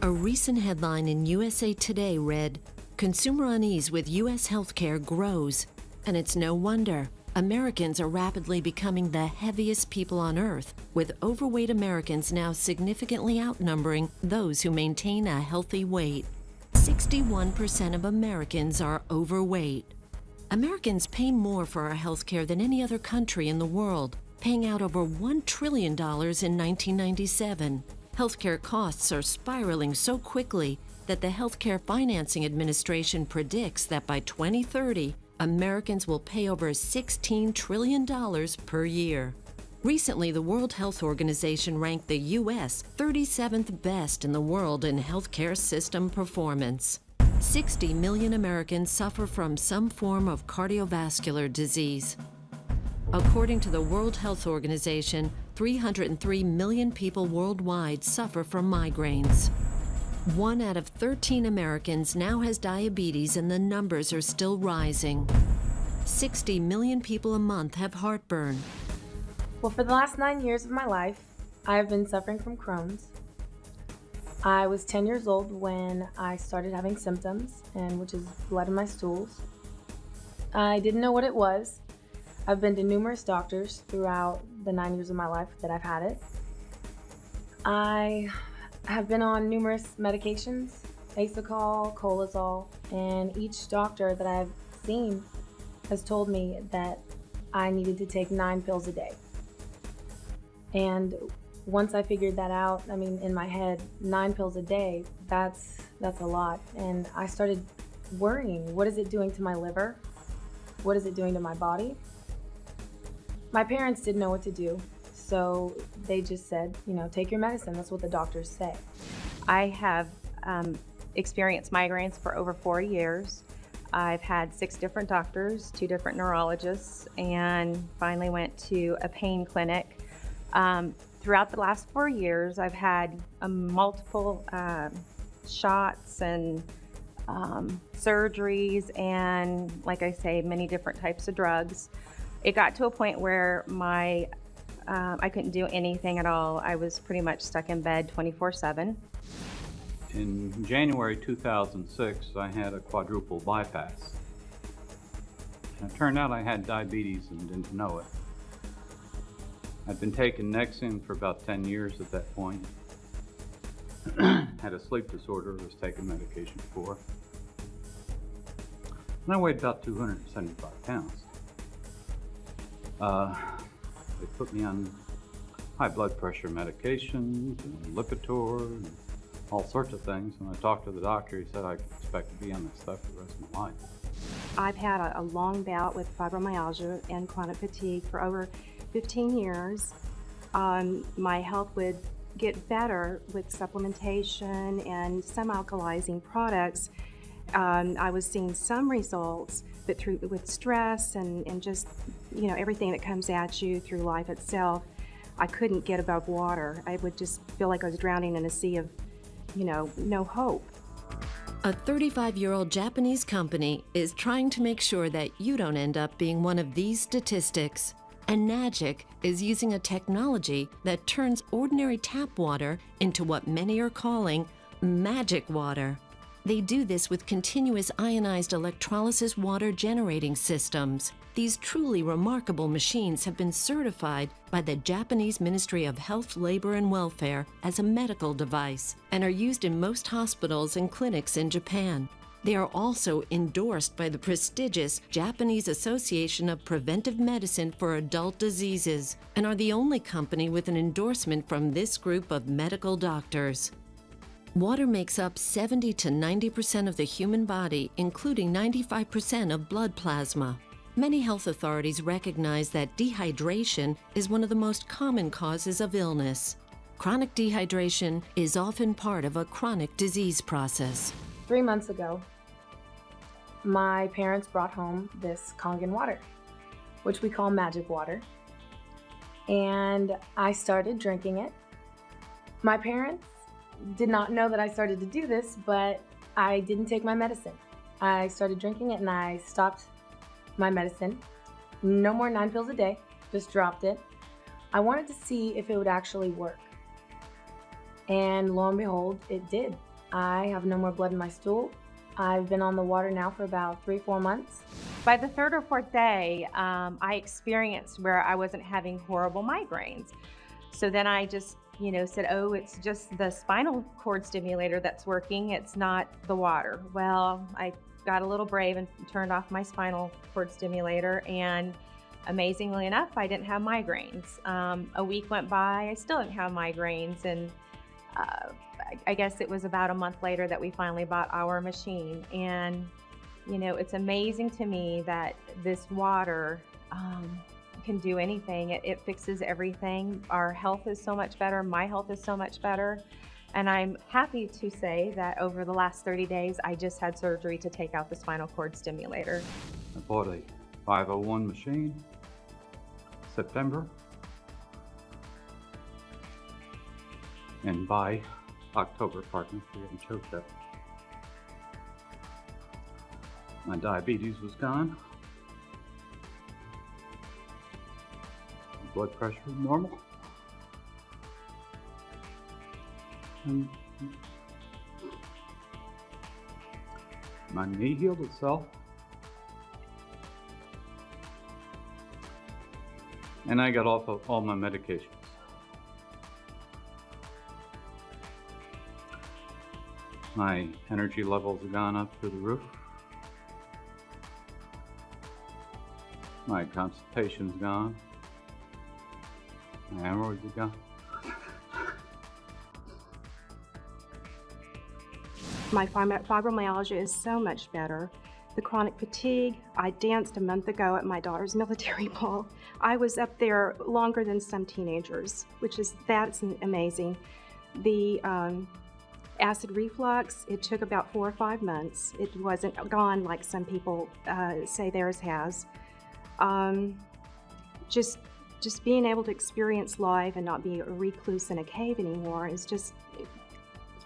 A recent headline in USA Today read, "Consumer unease with U.S. healthcare grows." And it's no wonder. Americans are rapidly becoming the heaviest people on earth, with overweight Americans now significantly outnumbering those who maintain a healthy weight. 61% of Americans are overweight. Americans pay more for our healthcare than any other country in the world, paying out over $1 trillion in 1997. Healthcare costs are spiraling so quickly that the Healthcare Financing Administration predicts that by 2030, Americans will pay over $16 trillion per year. Recently, the World Health Organization ranked the U.S. 37th best in the world in healthcare system performance. 60 million Americans suffer from some form of cardiovascular disease. According to the World Health Organization, 303 million people worldwide suffer from migraines. 1 out of 13 Americans now has diabetes, and the numbers are still rising. 60 million people a month have heartburn. Well, for the last 9 years of my life, I've been suffering from Crohn's. I was 10 years old when I started having symptoms, which is blood in my stools. I didn't know what it was. I've been to numerous doctors throughout the 9 years of my life that I've had it. I have been on numerous medications, Asacol, Colazol, and each doctor that I've seen has told me that I needed to take 9 pills a day. And once I figured that out, in my head, 9 pills a day, that's a lot. And I started worrying, what is it doing to my liver? What is it doing to my body? My parents didn't know what to do, so they just said, take your medicine. That's what the doctors say. I have experienced migraines for over 4 years. I've had 6 different doctors, 2 different neurologists, and finally went to a pain clinic. Throughout the last 4 years, I've had multiple shots and surgeries and, like I say, many different types of drugs. It got to a point where I couldn't do anything at all. I was pretty much stuck in bed 24/7. In January 2006, I had a quadruple bypass. And it turned out I had diabetes and didn't know it. I'd been taking Nexium for about 10 years at that point. Had a sleep disorder I was taking medication for. And I weighed about 275 pounds. They put me on high blood pressure medications and Lipitor and all sorts of things. When I talked to the doctor, he said I could expect to be on this stuff for the rest of my life. I've had a long bout with fibromyalgia and chronic fatigue for over 15 years. My health would get better with supplementation and some alkalizing products. I was seeing some results, but with stress and just everything that comes at you through life itself, I couldn't get above water. I would just feel like I was drowning in a sea of no hope. A 35-year-old Japanese company is trying to make sure that you don't end up being one of these statistics. And Nagic is using a technology that turns ordinary tap water into what many are calling magic water. They do this with continuous ionized electrolysis water generating systems. These truly remarkable machines have been certified by the Japanese Ministry of Health, Labor and Welfare as a medical device and are used in most hospitals and clinics in Japan. They are also endorsed by the prestigious Japanese Association of Preventive Medicine for Adult Diseases and are the only company with an endorsement from this group of medical doctors. Water makes up 70 to 90% of the human body, including 95% of blood plasma. Many health authorities recognize that dehydration is one of the most common causes of illness. Chronic dehydration is often part of a chronic disease process. 3 months ago, my parents brought home this Kangen Water, which we call magic water, and I started drinking it. My parents did not know that I started to do this, but I didn't take my medicine. I started drinking it and I stopped my medicine. No more 9 pills a day, just dropped it. I wanted to see if it would actually work. And lo and behold, it did. I have no more blood in my stool. I've been on the water now for about 3-4 months. By the third or fourth day, I experienced where I wasn't having horrible migraines. So then I just, said, oh, it's just the spinal cord stimulator that's working. It's not the water. Well, I got a little brave and turned off my spinal cord stimulator, and amazingly enough, I didn't have migraines. A week went by, I still didn't have migraines, and I guess it was about a month later that we finally bought our machine. And it's amazing to me that this water can do anything. It fixes everything. Our health is so much better. My health is so much better. And I'm happy to say that over the last 30 days, I just had surgery to take out the spinal cord stimulator. I bought a 501 machine, September, and by October, pardon me for getting choked up, my diabetes was gone. Blood pressure normal. And my knee healed itself. And I got off of all my medications. My energy levels have gone up through the roof. My constipation's gone. My hemorrhoids are gone. My fibromyalgia is so much better. The chronic fatigue, I danced a month ago at my daughter's military ball. I was up there longer than some teenagers, that's amazing. The acid reflux, it took about 4 or 5 months. It wasn't gone like some people say theirs has. Just being able to experience life and not be a recluse in a cave anymore is just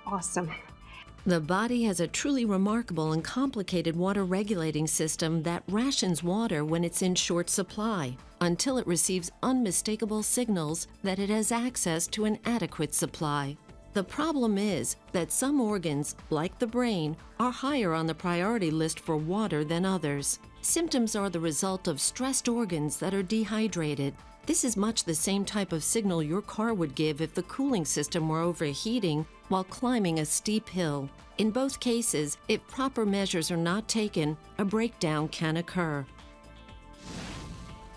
awesome. The body has a truly remarkable and complicated water regulating system that rations water when it's in short supply, until it receives unmistakable signals that it has access to an adequate supply. The problem is that some organs, like the brain, are higher on the priority list for water than others. Symptoms are the result of stressed organs that are dehydrated. This is much the same type of signal your car would give if the cooling system were overheating while climbing a steep hill. In both cases, if proper measures are not taken, a breakdown can occur.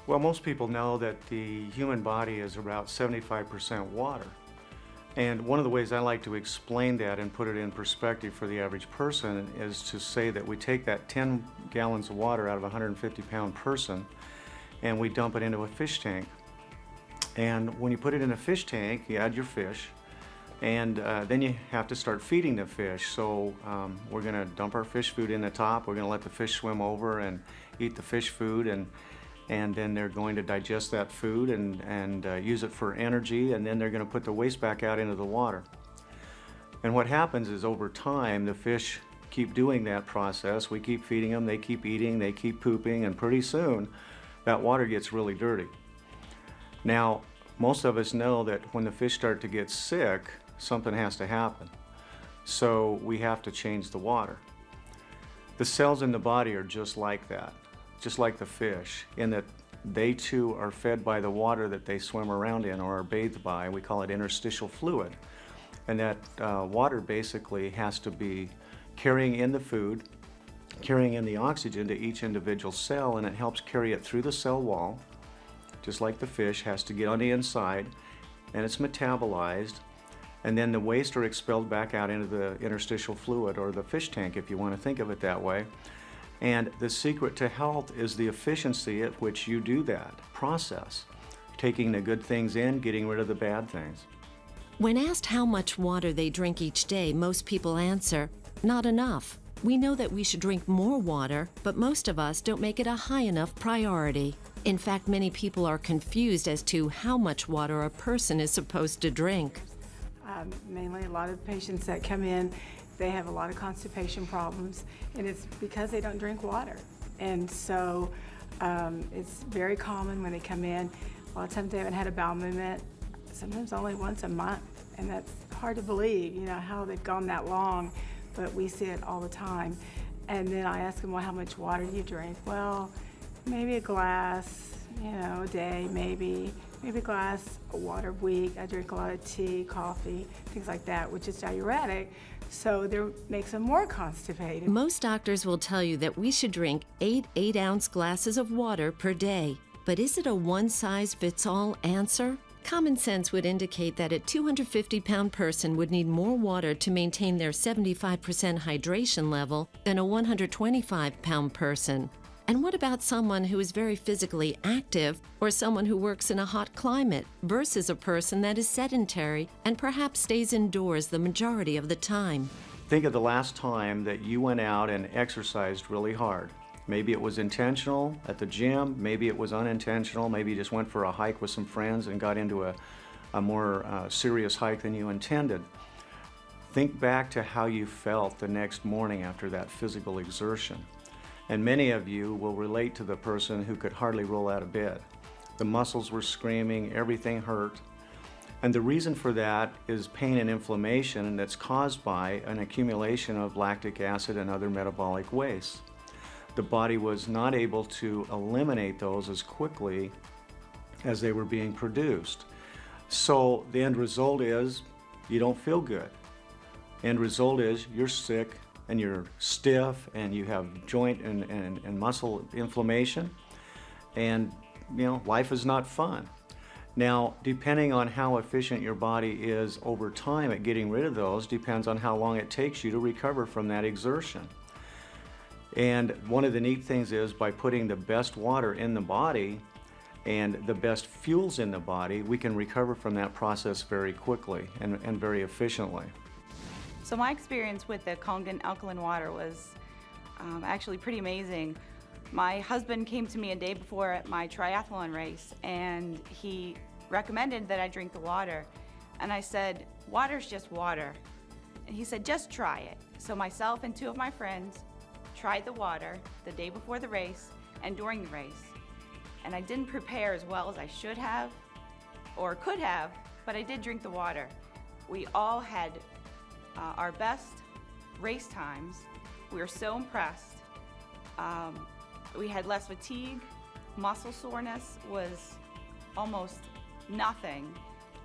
Well, most people know that the human body is about 75% water. And one of the ways I like to explain that and put it in perspective for the average person is to say that we take that 10 gallons of water out of a 150-pound person and we dump it into a fish tank. And when you put it in a fish tank, you add your fish, and then you have to start feeding the fish. So we're going to dump our fish food in the top. We're going to let the fish swim over and eat the fish food, and then they're going to digest that food and use it for energy, and then they're going to put the waste back out into the water. And what happens is over time, the fish keep doing that process. We keep feeding them, they keep eating, they keep pooping, and pretty soon that water gets really dirty. Now, most of us know that when the fish start to get sick, something has to happen. So we have to change the water. The cells in the body are just like that, just like the fish, in that they too are fed by the water that they swim around in or are bathed by. We call it interstitial fluid. And that water basically has to be carrying in the food, carrying in the oxygen to each individual cell, and it helps carry it through the cell wall, just like the fish has to get on the inside, and it's metabolized, and then the waste are expelled back out into the interstitial fluid, or the fish tank if you want to think of it that way. And the secret to health is the efficiency at which you do that process, taking the good things in, getting rid of the bad things. When asked how much water they drink each day, most people answer, not enough. We know that we should drink more water, but most of us don't make it a high enough priority. In fact, many people are confused as to how much water a person is supposed to drink. Mainly a lot of patients that come in, they have a lot of constipation problems, and it's because they don't drink water. And so it's very common when they come in. A lot of times they haven't had a bowel movement, sometimes only once a month. And that's hard to believe, you know, how they've gone that long, but we see it all the time. And then I ask them, well, how much water do you drink? Well, maybe a glass, you know, a day, maybe a glass of water a week. I drink a lot of tea, coffee, things like that, which is diuretic. So that makes them more constipated. Most doctors will tell you that we should drink 8 8-ounce glasses of water per day. But is it a one-size-fits-all answer? Common sense would indicate that a 250-pound person would need more water to maintain their 75% hydration level than a 125-pound person. And what about someone who is very physically active or someone who works in a hot climate versus a person that is sedentary and perhaps stays indoors the majority of the time? Think of the last time that you went out and exercised really hard. Maybe it was intentional at the gym, maybe it was unintentional, maybe you just went for a hike with some friends and got into a more serious hike than you intended. Think back to how you felt the next morning after that physical exertion. And many of you will relate to the person who could hardly roll out of bed. The muscles were screaming, everything hurt. And the reason for that is pain and inflammation, and that's caused by an accumulation of lactic acid and other metabolic wastes. The body was not able to eliminate those as quickly as they were being produced. So the end result is you don't feel good. End result is you're sick, and you're stiff, and you have joint and muscle inflammation, and you know, life is not fun. Now, depending on how efficient your body is over time at getting rid of those depends on how long it takes you to recover from that exertion. And one of the neat things is by putting the best water in the body and the best fuels in the body, we can recover from that process very quickly and very efficiently. So my experience with the Kangen alkaline water was actually pretty amazing. My husband came to me a day before my triathlon race, and he recommended that I drink the water. And I said, water's just water. And he said, just try it. So myself and 2 of my friends tried the water the day before the race and during the race. And I didn't prepare as well as I should have or could have, but I did drink the water. We all had our best race times. We were so impressed. We had less fatigue. Muscle soreness was almost nothing.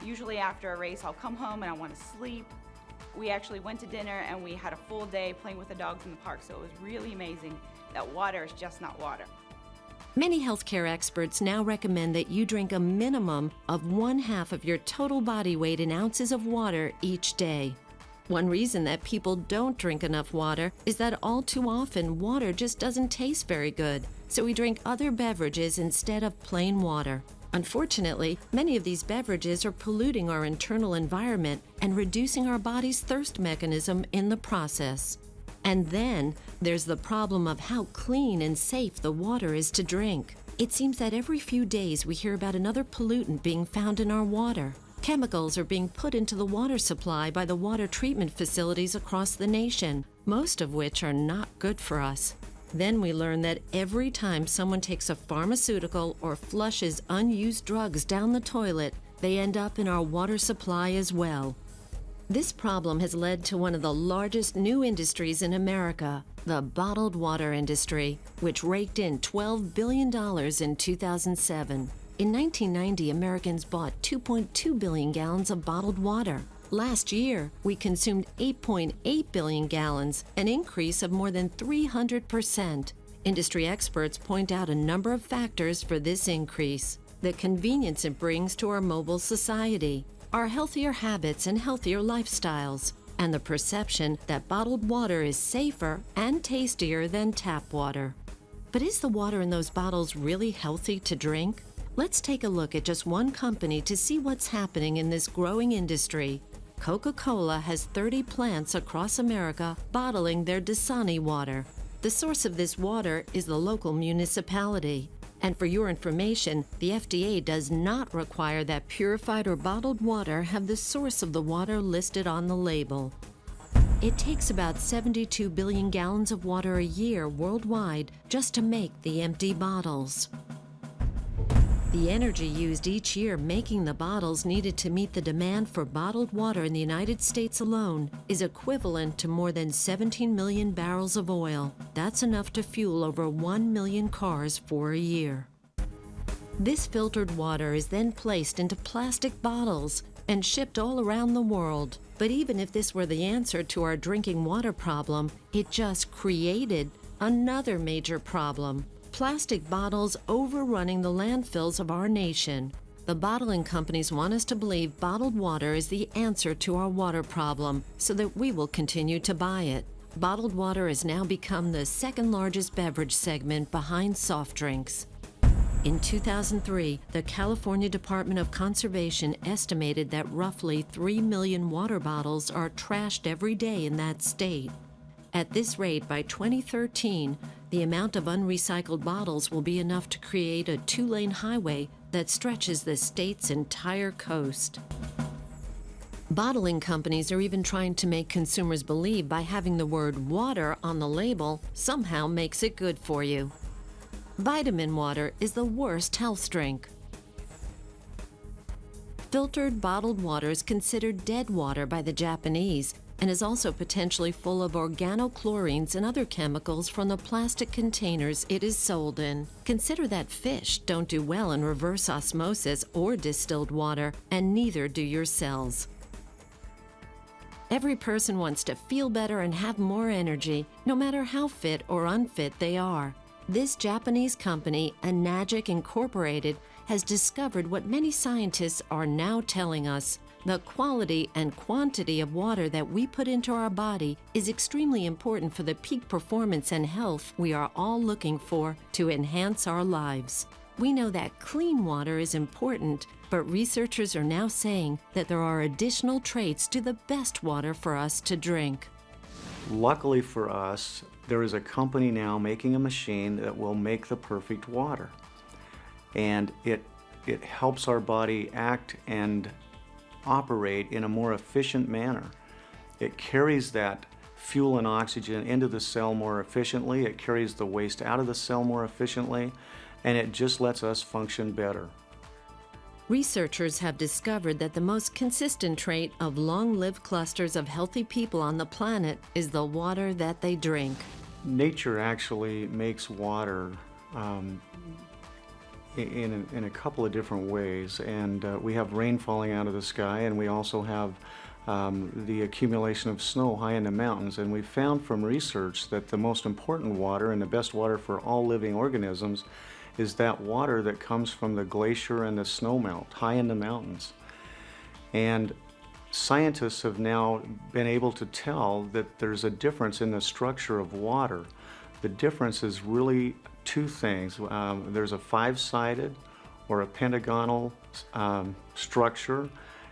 Usually after a race, I'll come home and I want to sleep. We actually went to dinner and we had a full day playing with the dogs in the park, so it was really amazing that water is just not water. Many healthcare experts now recommend that you drink a minimum of 1/2 of your total body weight in ounces of water each day. One reason that people don't drink enough water is that all too often water just doesn't taste very good, so we drink other beverages instead of plain water. Unfortunately, many of these beverages are polluting our internal environment and reducing our body's thirst mechanism in the process. And then there's the problem of how clean and safe the water is to drink. It seems that every few days we hear about another pollutant being found in our water. Chemicals are being put into the water supply by the water treatment facilities across the nation, most of which are not good for us. Then we learn that every time someone takes a pharmaceutical or flushes unused drugs down the toilet, they end up in our water supply as well. This problem has led to one of the largest new industries in America, the bottled water industry, which raked in $12 billion in 2007. In 1990, Americans bought 2.2 billion gallons of bottled water. Last year, we consumed 8.8 billion gallons, an increase of more than 300%. Industry experts point out a number of factors for this increase: the convenience it brings to our mobile society, our healthier habits and healthier lifestyles, and the perception that bottled water is safer and tastier than tap water. But is the water in those bottles really healthy to drink? Let's take a look at just one company to see what's happening in this growing industry. Coca-Cola has 30 plants across America bottling their Dasani water. The source of this water is the local municipality. And for your information, the FDA does not require that purified or bottled water have the source of the water listed on the label. It takes about 72 billion gallons of water a year worldwide just to make the empty bottles. The energy used each year making the bottles needed to meet the demand for bottled water in the United States alone is equivalent to more than 17 million barrels of oil. That's enough to fuel over 1 million cars for a year. This filtered water is then placed into plastic bottles and shipped all around the world. But even if this were the answer to our drinking water problem, it just created another major problem. Plastic bottles overrunning the landfills of our nation. The bottling companies want us to believe bottled water is the answer to our water problem, so that we will continue to buy it. Bottled water has now become the second largest beverage segment behind soft drinks. In 2003, the California Department of Conservation estimated that roughly 3 million water bottles are trashed every day in that state. At this rate, by 2013, the amount of unrecycled bottles will be enough to create a 2-lane highway that stretches the state's entire coast. Bottling companies are even trying to make consumers believe by having the word water on the label somehow makes it good for you. Vitamin water is the worst health drink. Filtered bottled water is considered dead water by the Japanese and is also potentially full of organochlorines and other chemicals from the plastic containers it is sold in. Consider that fish don't do well in reverse osmosis or distilled water, and neither do your cells. Every person wants to feel better and have more energy, no matter how fit or unfit they are. This Japanese company, Enagic Incorporated, has discovered what many scientists are now telling us. The quality and quantity of water that we put into our body is extremely important for the peak performance and health we are all looking for to enhance our lives. We know that clean water is important, but researchers are now saying that there are additional traits to the best water for us to drink. Luckily for us, there is a company now making a machine that will make the perfect water. And it helps our body act and operate in a more efficient manner. It carries that fuel and oxygen into the cell more efficiently, it carries the waste out of the cell more efficiently, and it just lets us function better. Researchers have discovered that the most consistent trait of long-lived clusters of healthy people on the planet is the water that they drink. Nature actually makes water in a couple of different ways, and we have rain falling out of the sky, and we also have the accumulation of snow high in the mountains. And we found from research that the most important water and the best water for all living organisms is that water that comes from the glacier and the snowmelt high in the mountains. And scientists have now been able to tell that there's a difference in the structure of water. The difference is really two things. There's a 5-sided or a pentagonal structure,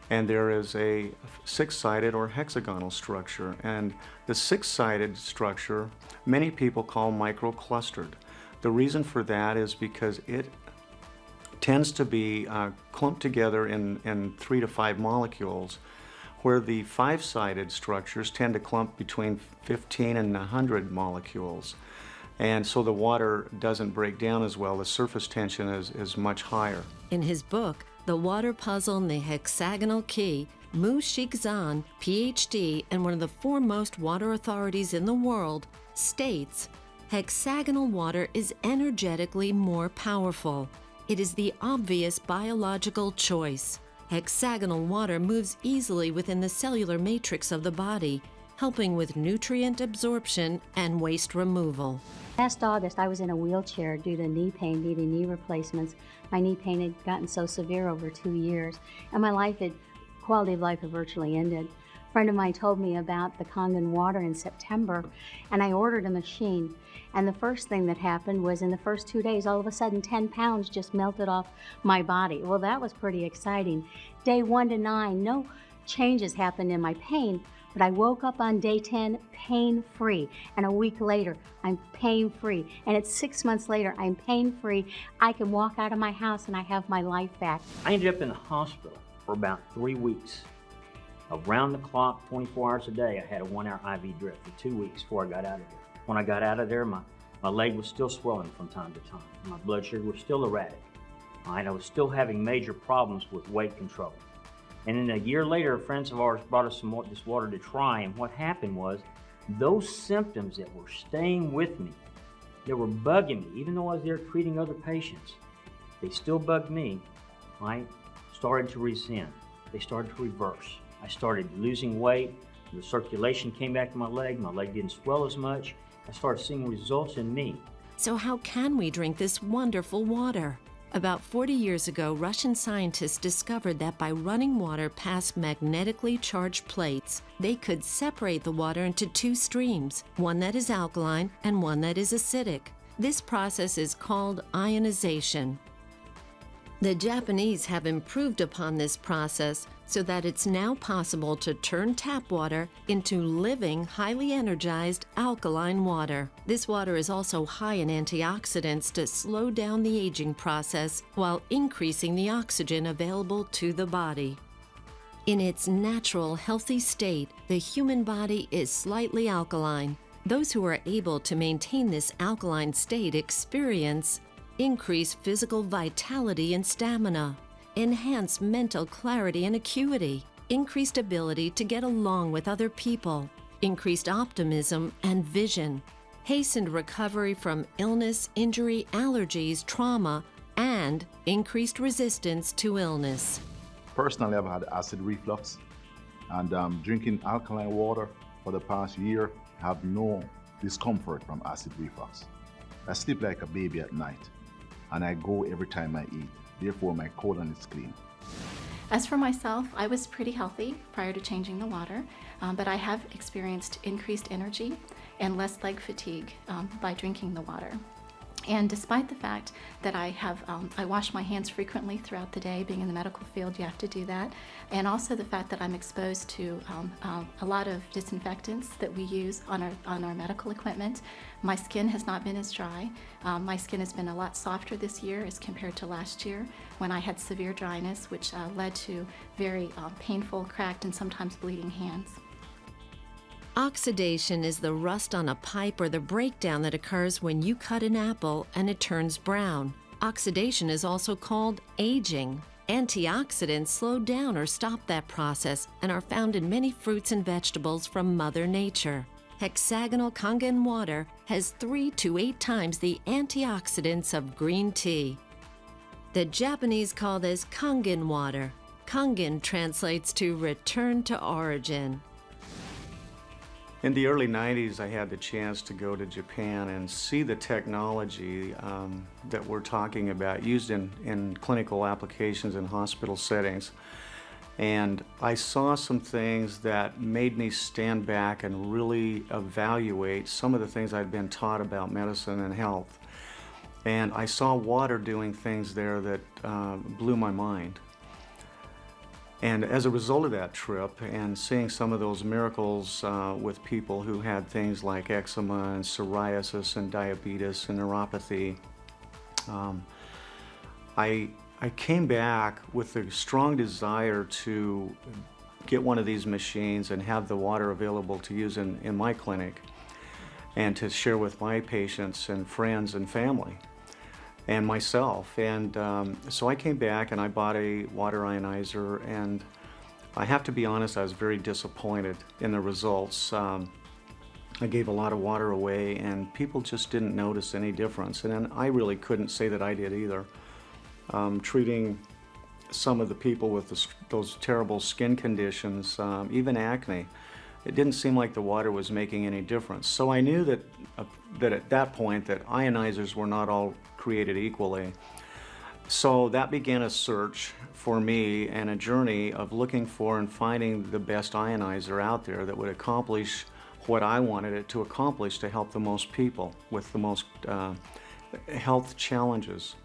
and there is a 6-sided or hexagonal structure. And the 6-sided structure, many people call microclustered. The reason for that is because it tends to be clumped together in 3 to 5 molecules, where the 5-sided structures tend to clump between 15 and 100 molecules. And so the water doesn't break down as well. The surface tension is much higher. In his book, The Water Puzzle and the Hexagonal Key, Mu Shikzan, PhD and one of the foremost water authorities in the world, states, hexagonal water is energetically more powerful. It is the obvious biological choice. Hexagonal water moves easily within the cellular matrix of the body, helping with nutrient absorption and waste removal. Last August, I was in a wheelchair due to knee pain, needing knee replacements. My knee pain had gotten so severe over 2 years, and my quality of life had virtually ended. A friend of mine told me about the Kangen Water in September, and I ordered a machine. And the first thing that happened was in the first 2 days, all of a sudden 10 pounds just melted off my body. Well, that was pretty exciting. Day 1 to 9, no changes happened in my pain, but I woke up on day 10 pain-free, and a week later, I'm pain-free. And it's 6 months later, I'm pain-free. I can walk out of my house and I have my life back. I ended up in the hospital for about 3 weeks. Around the clock, 24 hours a day, I had a 1-hour IV drip for 2 weeks before I got out of there. When I got out of there, my leg was still swelling from time to time. My blood sugar was still erratic. All right, I was still having major problems with weight control. And then a year later, friends of ours brought us this water to try, and what happened was those symptoms that were staying with me, they were bugging me, even though I was there treating other patients, they still bugged me, right? Started to rescind. They started to reverse. I started losing weight, the circulation came back to my leg didn't swell as much. I started seeing results in me. So how can we drink this wonderful water? About 40 years ago, Russian scientists discovered that by running water past magnetically charged plates, they could separate the water into two streams, one that is alkaline and one that is acidic. This process is called ionization. The Japanese have improved upon this process so that it's now possible to turn tap water into living, highly energized alkaline water. This water is also high in antioxidants to slow down the aging process while increasing the oxygen available to the body. In its natural, healthy state, the human body is slightly alkaline. Those who are able to maintain this alkaline state experience increased physical vitality and stamina, enhanced mental clarity and acuity, increased ability to get along with other people, increased optimism and vision, hastened recovery from illness, injury, allergies, trauma, and increased resistance to illness. Personally, I've had acid reflux, and drinking alkaline water for the past year, I have no discomfort from acid reflux. I sleep like a baby at night, and I go every time I eat. Therefore, my colon is clean. As for myself, I was pretty healthy prior to changing the water, but I have experienced increased energy and less leg fatigue by drinking the water. And despite the fact that I wash my hands frequently throughout the day, being in the medical field, you have to do that, and also the fact that I'm exposed to a lot of disinfectants that we use on our medical equipment, my skin has not been as dry. My skin has been a lot softer this year as compared to last year when I had severe dryness, which led to very painful, cracked, and sometimes bleeding hands. Oxidation is the rust on a pipe or the breakdown that occurs when you cut an apple and it turns brown. Oxidation is also called aging. Antioxidants slow down or stop that process and are found in many fruits and vegetables from Mother Nature. Hexagonal Kangen water has 3 to 8 times the antioxidants of green tea. The Japanese call this Kangen water. Kangen translates to return to origin. In the early 90s, I had the chance to go to Japan and see the technology that we're talking about used in clinical applications in hospital settings. And I saw some things that made me stand back and really evaluate some of the things I'd been taught about medicine and health. And I saw water doing things there that blew my mind. And as a result of that trip and seeing some of those miracles with people who had things like eczema and psoriasis and diabetes and neuropathy, I came back with a strong desire to get one of these machines and have the water available to use in my clinic and to share with my patients and friends and family and myself. And so I came back and I bought a water ionizer, and I have to be honest, I was very disappointed in the results. I gave a lot of water away and people just didn't notice any difference, and then I really couldn't say that I did either. Treating some of the people with those terrible skin conditions, even acne, it didn't seem like the water was making any difference. So I knew that at that point that ionizers were not all created equally. So that began a search for me and a journey of looking for and finding the best ionizer out there that would accomplish what I wanted it to accomplish to help the most people with the most health challenges.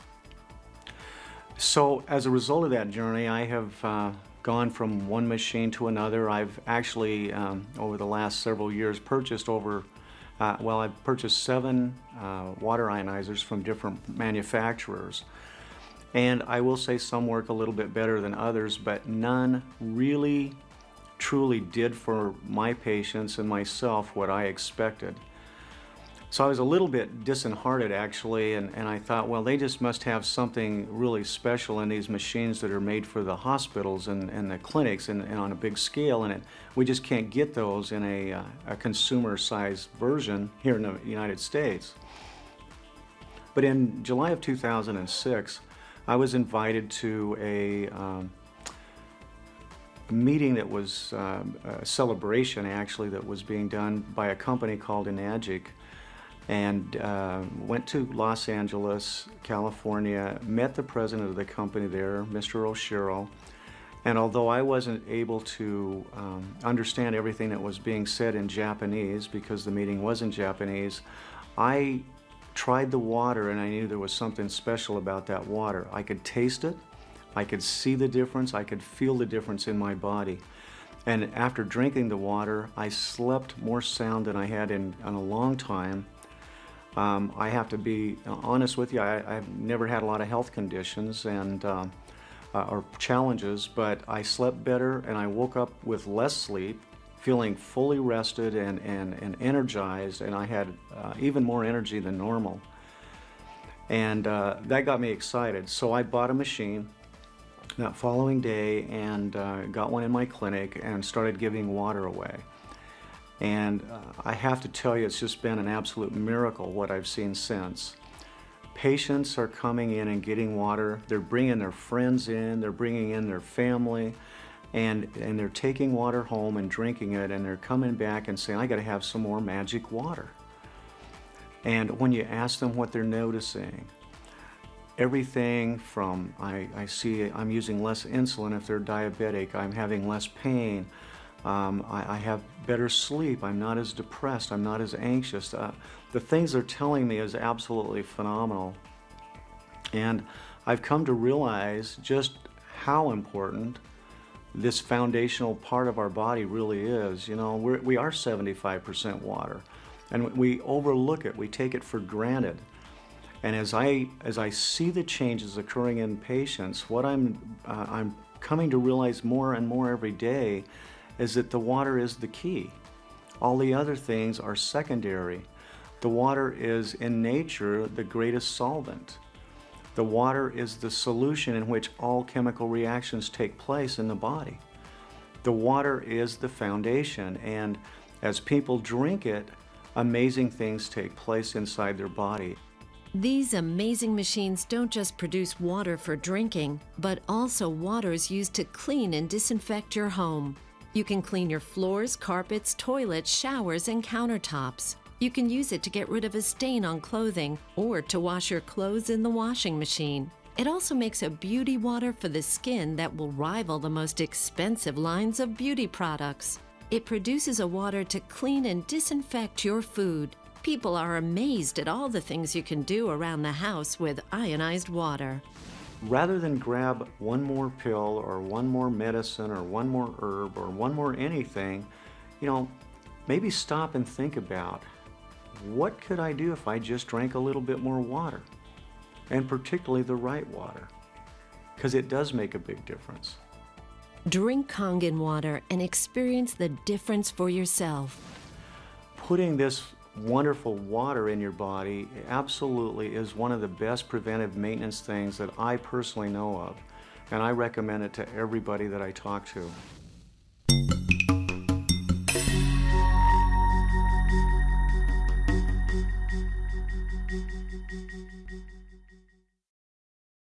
So as a result of that journey, I have gone from one machine to another. I've actually, over the last several years, purchased I've purchased 7 water ionizers from different manufacturers. And I will say some work a little bit better than others, but none really, truly did for my patients and myself what I expected. So I was a little bit disheartened actually, and I thought, well, they just must have something really special in these machines that are made for the hospitals and the clinics and on a big scale, and we just can't get those in a consumer-sized version here in the United States. But in July of 2006, I was invited to a meeting that was a celebration actually that was being done by a company called Enagic, and went to Los Angeles, California, met the president of the company there, Mr. Oshiro, and although I wasn't able to understand everything that was being said in Japanese because the meeting was in Japanese, I tried the water and I knew there was something special about that water. I could taste it, I could see the difference, I could feel the difference in my body. And after drinking the water, I slept more sound than I had in a long time. I have to be honest with you, I've never had a lot of health conditions and or challenges, but I slept better and I woke up with less sleep, feeling fully rested and energized, and I had even more energy than normal. And that got me excited. So I bought a machine that following day and got one in my clinic and started giving water away. And I have to tell you, it's just been an absolute miracle what I've seen since. Patients are coming in and getting water. They're bringing their friends in, they're bringing in their family, and they're taking water home and drinking it, and they're coming back and saying, I gotta have some more magic water. And when you ask them what they're noticing, everything from, I see I'm using less insulin if they're diabetic, I'm having less pain, I have better sleep, I'm not as depressed, I'm not as anxious. The things they're telling me is absolutely phenomenal. And I've come to realize just how important this foundational part of our body really is. You know, we are 75% water, and we overlook it, we take it for granted. And as I see the changes occurring in patients, what I'm coming to realize more and more every day is that the water is the key. All the other things are secondary. The water is in nature the greatest solvent. The water is the solution in which all chemical reactions take place in the body. The water is the foundation, and as people drink it, amazing things take place inside their body. These amazing machines don't just produce water for drinking, but also water is used to clean and disinfect your home. You can clean your floors, carpets, toilets, showers, and countertops. You can use it to get rid of a stain on clothing or to wash your clothes in the washing machine. It also makes a beauty water for the skin that will rival the most expensive lines of beauty products. It produces a water to clean and disinfect your food. People are amazed at all the things you can do around the house with ionized water. Rather than grab one more pill or one more medicine or one more herb or one more anything, you know, maybe stop and think about, what could I do if I just drank a little bit more water? And particularly the right water, because it does make a big difference. Drink Kangen water and experience the difference for yourself. Putting this wonderful water in your body absolutely is one of the best preventive maintenance things that I personally know of, and I recommend it to everybody that I talk to.